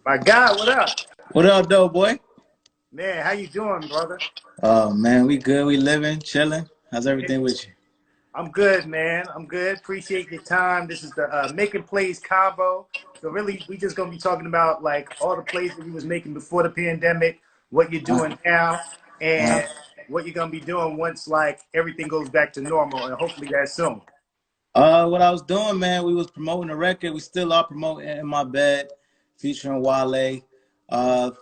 My God, what up? What up, though, boy? Man, how you doing, brother? Oh man, we good. We living, chilling. How's everything with you? I'm good, man. I'm good. Appreciate your time. This is the Making Plays Convo. So really, we just gonna be talking about like all the plays that you was making before the pandemic, what you're Uh, doing now, uh, and what you're gonna be doing once like everything goes back to normal, and hopefully that's soon. what I was doing, man, we was promoting a record. We still are promoting In My Bed, featuring Wale.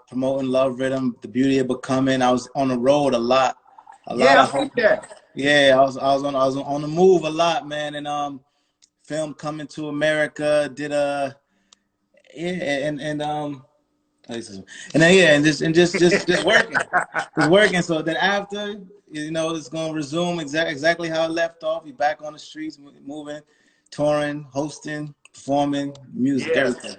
Promoting Love Rhythm, The Beauty of Becoming. I was on the road a lot, a lot Yeah, of I home. think that. Yeah, I was on the move a lot, man, and filmed Coming to America. Did a yeah, and places. And then yeah, and just working, just working. So then after, it's gonna resume exactly how it left off. We back on the streets, moving, touring, hosting, performing, music, Yeah. everything.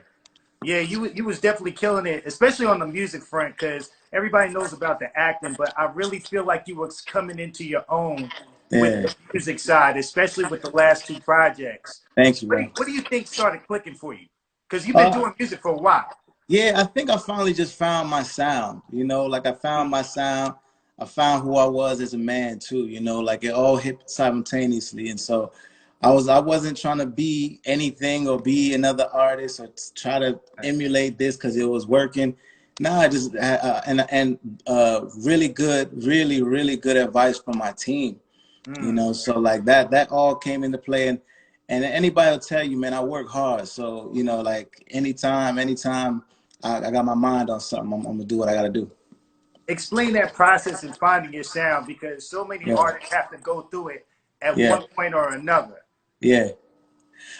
Yeah, you was definitely killing it, especially on the music front, because everybody knows about the acting, but I really feel like you was coming into your own with Yeah, the music side, especially with the last two projects. thank you, bro. What do you think started clicking for you? Because you've been Uh, doing music for a while. yeah, I think I finally just found my sound. Like I found my sound. I found who I was as a man too. Like it all hit simultaneously, and so I wasn't trying to be anything or be another artist or try to emulate this because it was working. No, I just really good, really good advice from my team. Mm. So like that all came into play, and anybody will tell you, man, I work hard. So like anytime I got my mind on something, I'm gonna do what I gotta do. Explain that process in finding your sound, because so many Yeah, artists have to go through it at yeah, one point or another. yeah.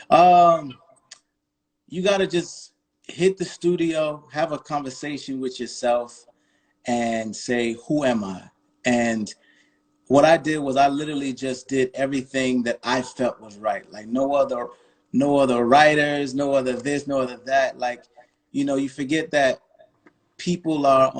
Um, you gotta just hit the studio, have a conversation with yourself, and say, who am I? And what I did was I literally just did everything that I felt was right. Like no other writers, no other this, no other that. Like, you forget that people are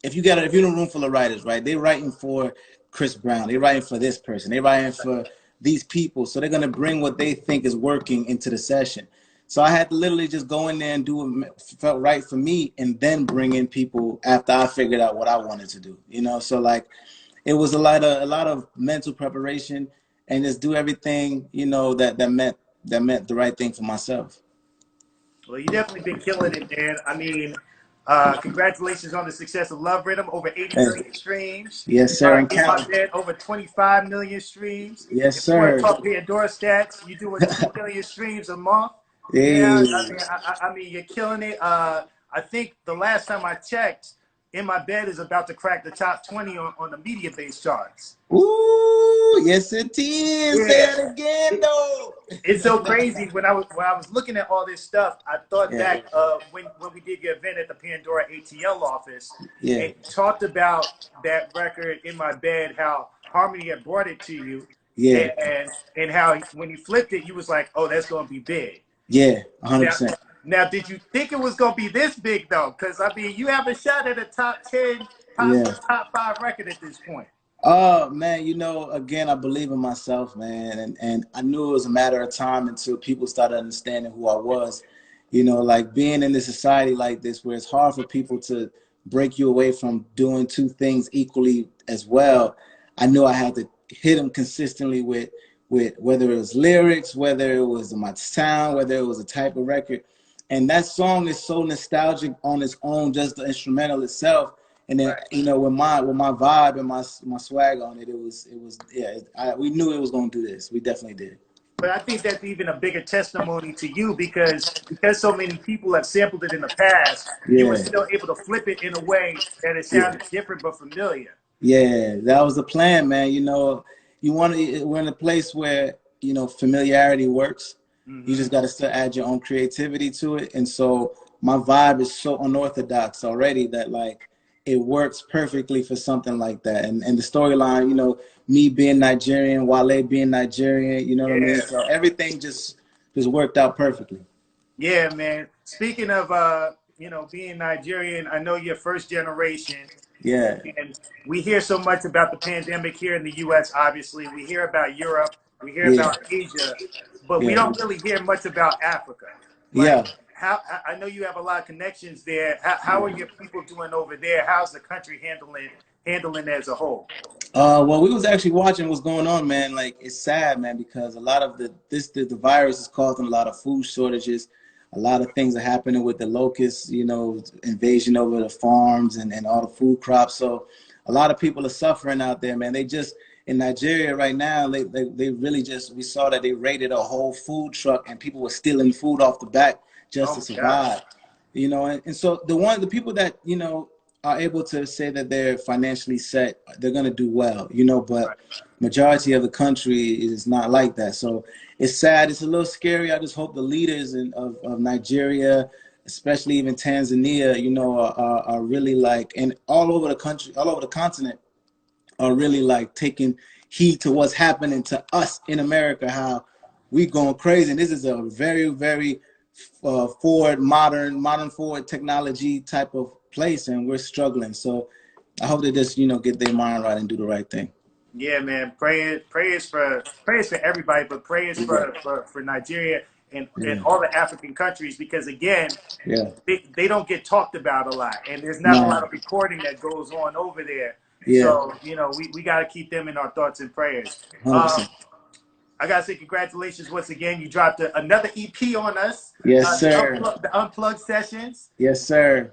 if you're in a room full of writers, right? They're writing for Chris Brown, they're writing for this person, they're writing for these people. So they're gonna bring what they think is working into the session. So I had to literally just go in there and do what felt right for me, and then bring in people after I figured out what I wanted to do. So like it was a lot of mental preparation and just do everything that meant the right thing for myself. Well, you definitely been killing it, man. I mean, congratulations on the success of Love Rhythm, over 80 Hey, million streams. yes, sir, and In My counting. Bed, over 25 million streams. Yes, If you want to sir. talk Pandora stats, you're doing 2 million streams a month. Yeah, Hey. I mean, you're killing it. I think the last time I checked, In My Bed is about to crack the top 20 on the media-based charts. Ooh, yes it is. Say Yeah. it again, though. It's so crazy when I was looking at all this stuff. I thought Yeah, back when we did your event at the Pandora ATL office, yeah, and talked about that record In My Bed, how Harmony had brought it to you, yeah, and how when you flipped it, you was like, oh, that's gonna be big. yeah, Now, 100%. now, did you think it was gonna be this big though? Because I mean, you have a shot at a top 10, possibly Yeah. top 5 record at this point. Oh man, again, I believe in myself, man, and I knew it was a matter of time until people started understanding who I was. Like being in this society like this, where it's hard for people to break you away from doing two things equally as well. I knew I had to hit them consistently with whether it was lyrics, whether it was my sound, whether it was a type of record. And that song is so nostalgic on its own, just the instrumental itself. And then Right. with my vibe and my swag on it, it was yeah. We knew it was gonna do this. We definitely did. But I think that's even a bigger testimony to you, because so many people have sampled it in the past, you were Yeah, still able to flip it in a way that it yeah, sounded different but familiar. yeah. That was the plan, man. We're in a place where familiarity works. You Hmm. just got to still add your own creativity to it. And so my vibe is so unorthodox already that like it works perfectly for something like that. And the storyline, me being Nigerian, Wale being Nigerian, you know what I mean? Yeah, So everything just worked out perfectly. yeah, man. Speaking of being Nigerian, I know you're first generation, Yeah, and we hear so much about the pandemic here in the U.S. Obviously, we hear about Europe, we hear yeah, about Asia, but we yeah, don't really hear much about Africa. Like, yeah. how I know you have a lot of connections there. How are your people doing over there? How's the country handling as a whole? Well, we was actually watching what's going on, man. Like, it's sad, man, because a lot of the virus is causing a lot of food shortages. A lot of things are happening with the locusts, you know, invasion over the farms and all the food crops. So a lot of people are suffering out there, man. They just in Nigeria right now, they really just, we saw that they raided a whole food truck and people were stealing food off the back just Oh to my God. survive. You know, and so the people that, you know, are able to say that they're financially set, they're going to do well, you know, but Right. majority of the country is not like that. So it's sad. It's a little scary. I just hope the leaders of Nigeria, especially even Tanzania, you know, are really like, and all over the country, all over the continent, are really like taking heed to what's happening to us in America, how we going crazy. And this is a very, very forward, modern forward technology type of place, and we're struggling. So I hope they just, you know, get their mind right and do the right thing. Yeah, man. Prayers for everybody, but prayers Yeah, for Nigeria and yeah, all the African countries because again, yeah. they don't get talked about a lot, and there's not a lot No, of reporting that goes on over there. yeah, So you know, we got to keep them in our thoughts and prayers. Um, 100%. I gotta say congratulations once again. You dropped another EP on us, Yes, sir. the Unplug Sessions. Yes, sir.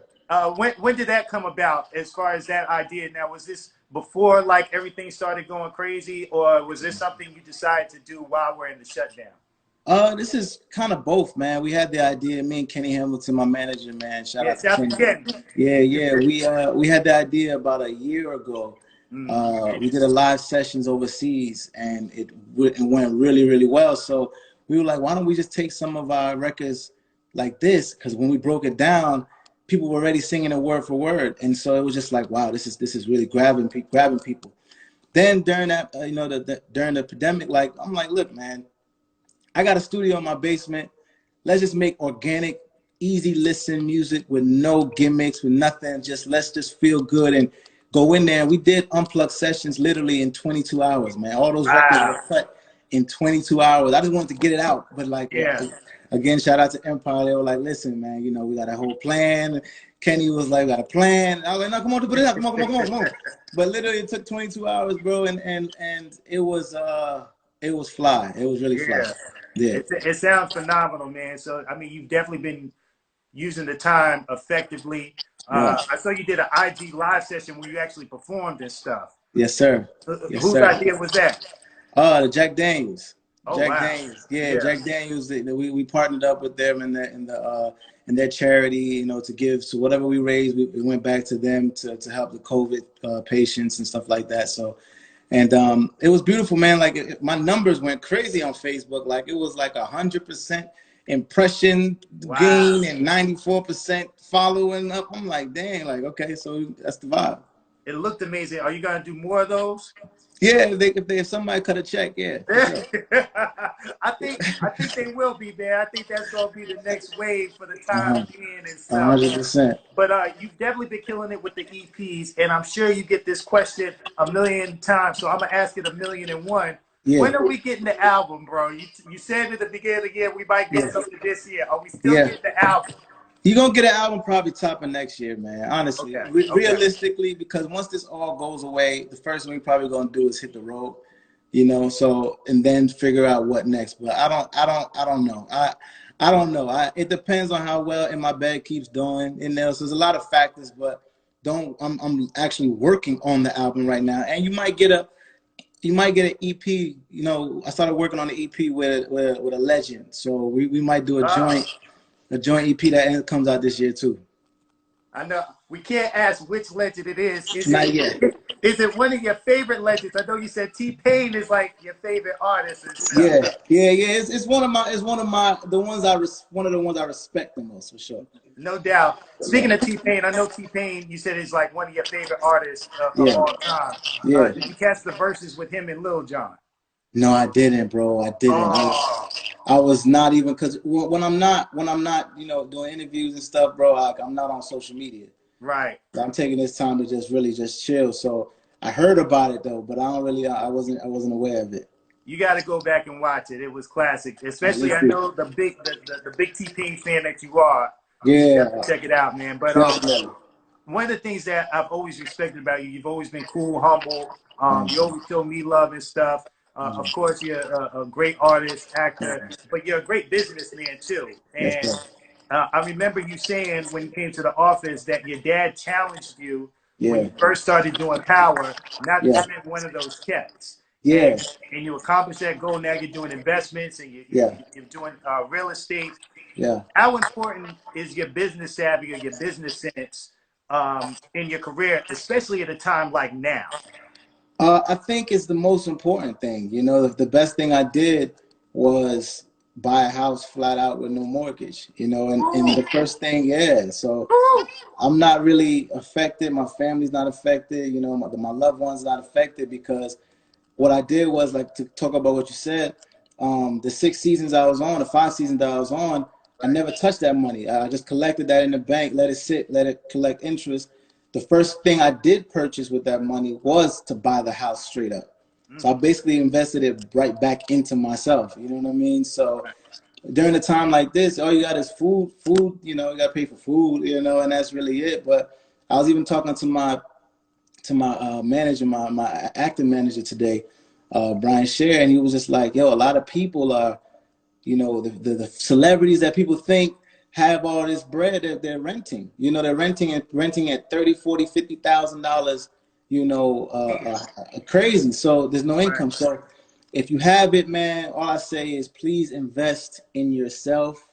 When did that come about? As far as that idea, now was this before like everything started going crazy, or was this something you decided to do while we're in the shutdown? This is kind of both, man. We had the idea, me and Kenny Hamilton, my manager, man. Shout Yeah, out to shout out to Kenny. Ken. Yeah, yeah. We had the idea about a year ago. Mm. We did a live sessions overseas, and it went really, really well. So we were like, why don't we just take some of our records like this? Because when we broke it down, people were already singing it word for word, and so it was just like, wow, this is really grabbing people. Then during that, you know, during the pandemic, like I'm like, look, man, I got a studio in my basement. Let's just make organic, easy listen music with no gimmicks, with nothing. Just let's just feel good and go in there. We did Unplug Sessions literally in 22 hours, man. All those records Wow. were cut in 22 hours. I just wanted to get it out. But like, Yeah. again, shout out to Empire. They were like, listen, man, you know, we got a whole plan. Kenny was like, got a plan. I was like, no, come on, put it up. Come on, come on, come on, come on. But literally it took 22 hours, bro. And it was fly. It was really fly. Yeah. Yeah. It sounds phenomenal, man. So I mean, you've definitely been using the time effectively. Right. I saw you did an IG live session where you actually performed and stuff. Yes, sir. Yes, Whose sir. idea was that? The Jack Daniels. Oh Jack wow. Daniels. Yeah, Yeah. Jack Daniels. We partnered up with them in their charity, you know, to give. So whatever we raised, we went back to them to help the COVID patients and stuff like that. So, and it was beautiful, man. Like my numbers went crazy on Facebook. Like it was like 100% impression Wow. gain and 94% following up. I'm like, dang, like okay, so that's the vibe. It looked amazing. Are you gonna do more of those? Yeah, if somebody cut a check, yeah, for sure. I think they will be, man. I think that's gonna be the next wave for the time being and stuff. 100%. But you've definitely been killing it with the EPs, and I'm sure you get this question a million times. So I'm gonna ask it 1,000,001. Yeah, When are we getting the album, bro? You said at the beginning of the year we might get yeah, something this year. Are we still yeah. getting the album? You're gonna get an album probably top of next year, man. Honestly, Okay, okay. realistically, because once this all goes away, the first thing we probably gonna do is hit the road, you know. So and then figure out what next. But I don't know. I don't know. It depends on how well In My Bed keeps doing in there. So there's a lot of factors, but I'm actually working on the album right now, and you might get an EP. You know, I started working on the EP with a legend, so we might do a joint EP that comes out this year too. I know we can't ask which legend it is. Not yet. Is it one of your favorite legends? I know you said T-Pain is like your favorite artist and stuff. Yeah. It's one of the ones I respect the most for sure. No doubt. Speaking of T-Pain, I know T-Pain, you said is like one of your favorite artists of Yeah, all time. yeah. Did you catch the verses with him and Lil Jon? No, I didn't, bro. I didn't. Oh, I was not even because when I'm not you know doing interviews and stuff, bro. I'm not on social media. right. I'm taking this time to just really just chill. So I heard about it though, but I don't really. I wasn't aware of it. You got to go back and watch it. It was classic. Especially, I know the big T-Pain fan that you are. You should Yeah, definitely check it out, man. But definitely. one of the things that I've always respected about you, you've always been cool, humble. You always show me love and stuff. Of course, you're a great artist, actor, but you're a great businessman too. Yes, And sir. I remember you saying when you came to the office that your dad challenged you when Yeah, you first started doing Power not to yeah, spend one of those checks. yeah, And you accomplished that goal. Now you're doing investments and yeah, you're doing real estate. yeah. How important is your business savvy or your business sense in your career, especially at a time like now? I think it's the most important thing. You know, the best thing I did was buy a house flat out with no mortgage. You know, and the first thing, yeah. So I'm not really affected. My family's not affected. You know, my loved ones not affected because what I did was, like, to talk about what you said. The 6 seasons I was on, the 5 seasons that I was on, I never touched that money. I just collected that in the bank, let it sit, let it collect interest. The first thing I did purchase with that money was to buy the house straight up. So I basically invested it right back into myself. You know what I mean? So during a time like this, all you got is food. Food, you know, you got to pay for food, you know, and that's really it. But I was even talking to my manager, my acting manager today, Brian Scher, and he was just like, yo, a lot of people are, you know, the celebrities that people think have all this bread that they're renting. You know, they're renting at 30, 40, $50,000, you know, crazy. So there's no income. So if you have it, man, all I say is please invest in yourself.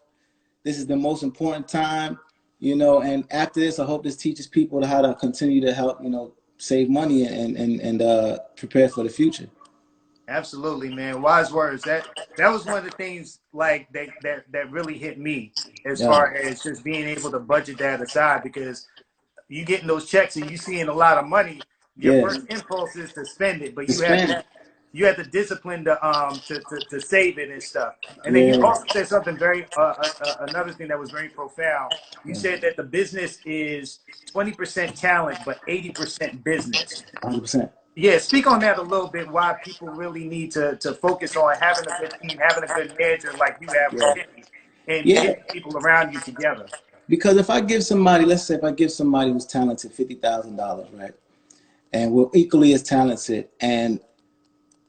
This is the most important time, you know, and after this, I hope this teaches people how to continue to help, you know, save money and prepare for the future. Absolutely, man. Wise words. That was one of the things like that really hit me as Yeah, far as just being able to budget that aside because you getting those checks and you seeing a lot of money, your yeah, first impulse is to spend it, but to spend it. you had the discipline to save it and stuff. And then you Yeah, also said something very another thing that was very profound. You yeah, said that the business is 20% talent, but 80% business. 100%. Yeah, speak on that a little bit. Why people really need to focus on having a good team, having a good manager like you have with Yeah, Timmy, and yeah. getting people around you together. Because if I give somebody, let's say, if I give somebody who's talented $50,000, right, and we're equally as talented, and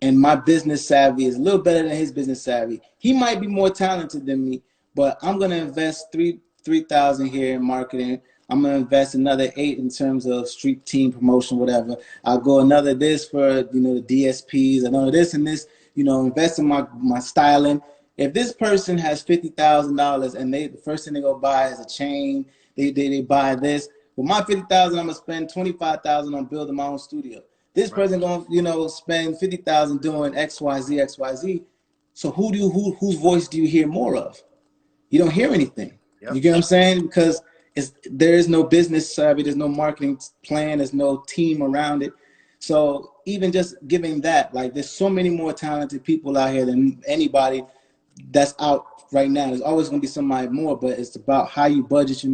my business savvy is a little better than his business savvy. He might be more talented than me, but I'm gonna invest three thousand here in marketing. I'm gonna invest another 8 in terms of street team promotion, whatever. I'll go another this for, you know, the DSPs, another this and this, you know, invest in my styling. If this person has $50,000 and the first thing they go buy is a chain, they buy this. With my 50,000, I'm gonna spend 25,000 on building my own studio. This Right. person gonna, you know, spend 50,000 doing XYZ, XYZ. So whose voice do you hear more of? You don't hear anything. You Yep. get what I'm saying? Because there is no business savvy, there's no marketing plan, there's no team around it. So even just giving that, like, there's so many more talented people out here than anybody that's out right now. There's always going to be somebody more, but it's about how you budget your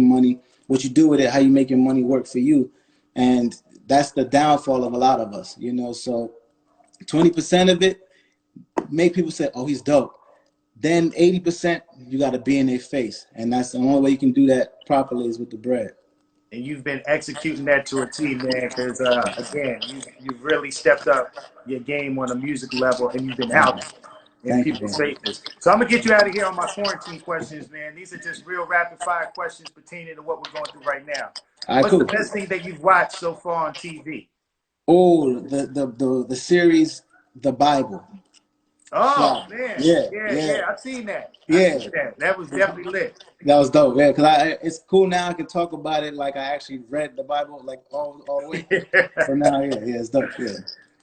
money, what you do with it, how you make your money work for you. And that's the downfall of a lot of us, you know. So 20% of it make people say, oh, he's dope. Then 80%, you got to be in their face. And that's the only way you can do that properly is with the bread. And you've been executing that to a T, man. Because again, you've really stepped up your game on a music level, and you've been Thank out you. in Thank you, people's man. faces. So I'm gonna get you out of here on my quarantine questions, man. These are just real rapid fire questions pertaining to what we're going through right now. All right, What's the cool. best thing that you've watched so far on TV? Oh, the series, The Bible. Oh Wow. man, Yeah, yeah, yeah, yeah. I've seen that. I've yeah. seen that. That was definitely lit. That was dope, yeah. Cause it's cool now. I can talk about it like I actually read the Bible, like all the way through. So now, yeah, it's dope. Yeah.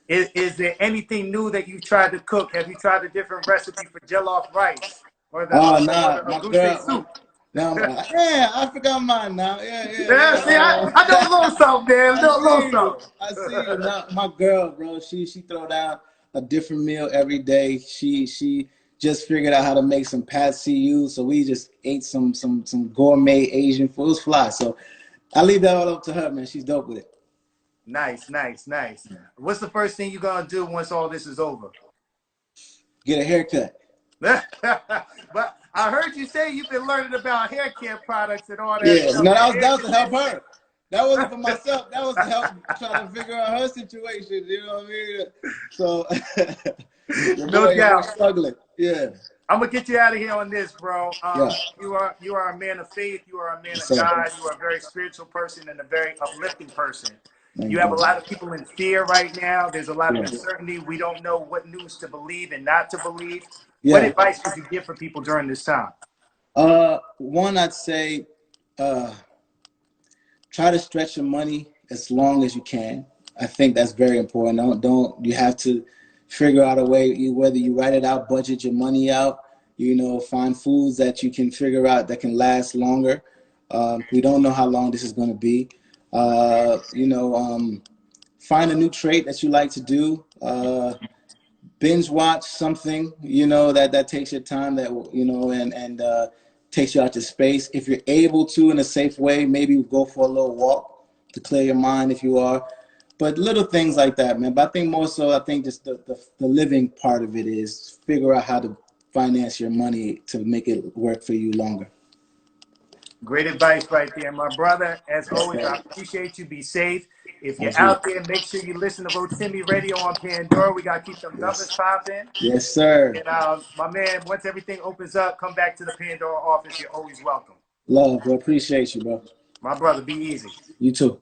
Is there anything new that you've tried to cook? Have you tried a different recipe for jollof rice or Oh the nah, my goosey girl. soup? Now, yeah, I forgot mine now. Yeah, yeah, Yeah, see, I know a little something, man. I I know a little see you. something. I see you. Now, my girl, bro, she throw down a different meal every day. She just figured out how to make some pad see ew. So we just ate some gourmet Asian food. It was fly. So I leave that all up to her, man. She's dope with Nice, nice, nice. What's the first thing you're gonna do once all this is over? get a haircut. But I heard you say you've been learning about hair care products and all that Yeah, stuff. no, that was to help her. That wasn't for myself. That was to help try to figure out her situation. You know what I mean? So, No doubt. Struggling. Yeah. I'm gonna get you out of here on this, bro. Yeah. You are a man of faith. You are a man Yes, of sir. God. You are a very spiritual person and a very uplifting person. Thank You have a lot of people in fear right now. There's a lot of uncertainty. We don't know what news to believe and not to believe. Yeah. What advice would you give for people during this time? One, I'd say, try to stretch your money as long as you can. I think that's very important. Don't you have to figure out a way, whether you write it out, budget your money out, you know, find foods that you can figure out that can last longer. We don't know how long this is going to be. You know, find a new trait that you like to do. Binge watch something, you know, that takes your time, that, you know, and takes you out to space. If you're able to, in a safe way, maybe go for a little walk to clear your mind if you are. But little things like that, man. But I think more so, I think just the living part of it is figure out how to finance your money to make it work for you longer. Great advice right there, my brother. As always, I appreciate you. Be safe. If you're out there, make sure you listen to Rotimi Radio on Pandora. We got to keep them numbers popping. Yes, sir. And my man, once everything opens up, come back to the Pandora office. You're always welcome. Love, I appreciate you, bro. My brother, be easy. You too.